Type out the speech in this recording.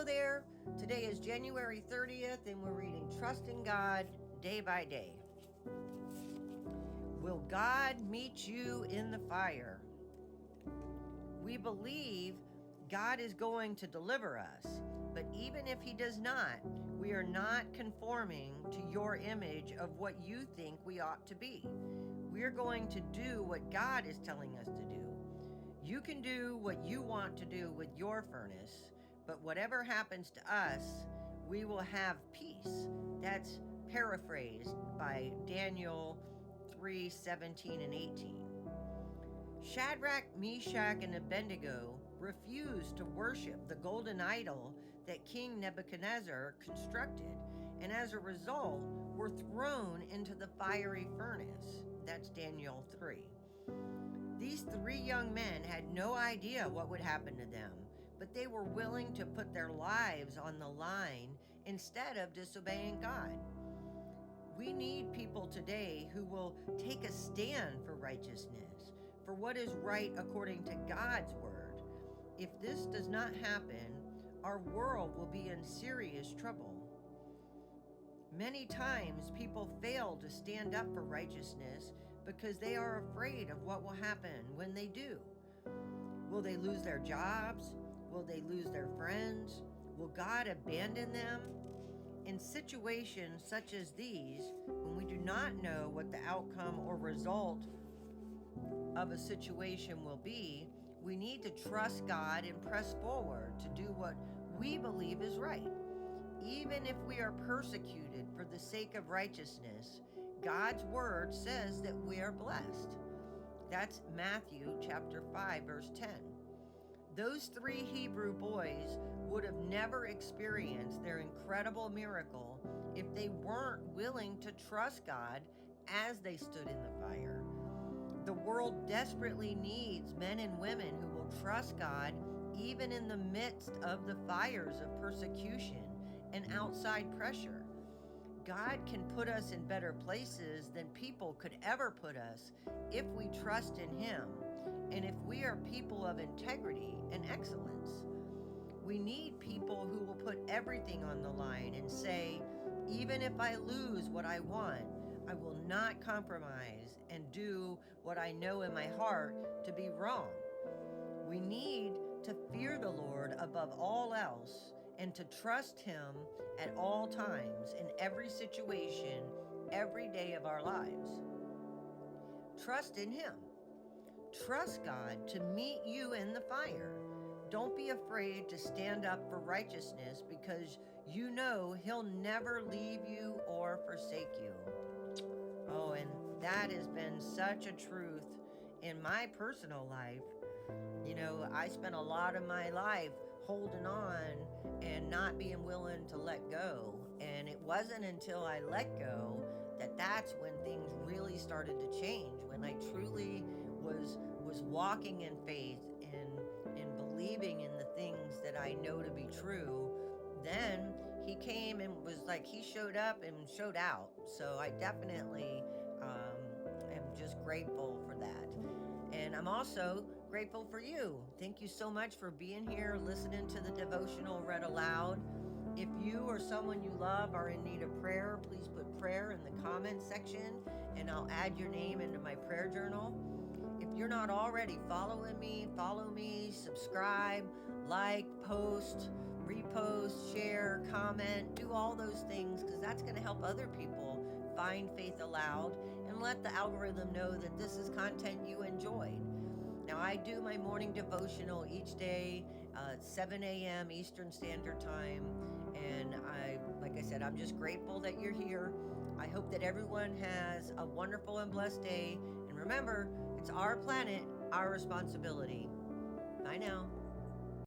Hello there. Today is January 30th, and we're reading Trust in God Day by Day. Will God meet you in the fire? We believe God is going to deliver us, but even if He does not, we are not conforming to your image of what you think we ought to be. We're going to do what God is telling us to do. You can do what you want to do with your furnace, but whatever happens to us, we will have peace. That's paraphrased by Daniel 3:17 and 18. Shadrach, Meshach, and Abednego refused to worship the golden idol that King Nebuchadnezzar constructed, and as a result were thrown into the fiery furnace. That's Daniel 3. These three young men had no idea what would happen to them, but they were willing to put their lives on the line instead of disobeying God. We need people today who will take a stand for righteousness, for what is right according to God's word. If this does not happen, our world will be in serious trouble. Many times people fail to stand up for righteousness because they are afraid of what will happen when they do. Will they lose their jobs? Will they lose their friends? Will God abandon them? In situations such as these, when we do not know what the outcome or result of a situation will be, we need to trust God and press forward to do what we believe is right. Even if we are persecuted for the sake of righteousness, God's word says that we are blessed. That's Matthew chapter 5, verse 10. Those three Hebrew boys would have never experienced their incredible miracle if they weren't willing to trust God as they stood in the fire. The world desperately needs men and women who will trust God even in the midst of the fires of persecution and outside pressure. God can put us in better places than people could ever put us if we trust in Him and if we are people of integrity and excellence. We need people who will put everything on the line and say, even if I lose what I want, I will not compromise and do what I know in my heart to be wrong. We need to fear the Lord above all else and to trust Him at all times in every situation, every day of our lives. Trust in Him. Trust God to meet you in the fire. Don't be afraid to stand up for righteousness because you know He'll never leave you or forsake you. Oh, and that has been such a truth in my personal life. You know, I spent a lot of my life holding on and not being willing to let go. And it wasn't until I let go that that's when things really started to change, when I truly was walking in faith and believing in the things that I know to be true. Then He came and was like, He showed up and showed out. So I definitely am just grateful for that. And I'm also grateful for you. Thank you so much for being here, listening to the devotional read aloud. If you or someone you love are in need of prayer, please put prayer in the comments section and I'll add your name into my prayer journal. If you're not already following me, follow me, subscribe, like, post, repost, share, comment, do all those things because that's going to help other people find Faith Aloud and let the algorithm know that this is content you enjoyed. Now, I do my morning devotional each day at 7 a.m. Eastern Standard Time. And like I said, I'm just grateful that you're here. I hope that everyone has a wonderful and blessed day. And remember, it's our planet, our responsibility. Bye now.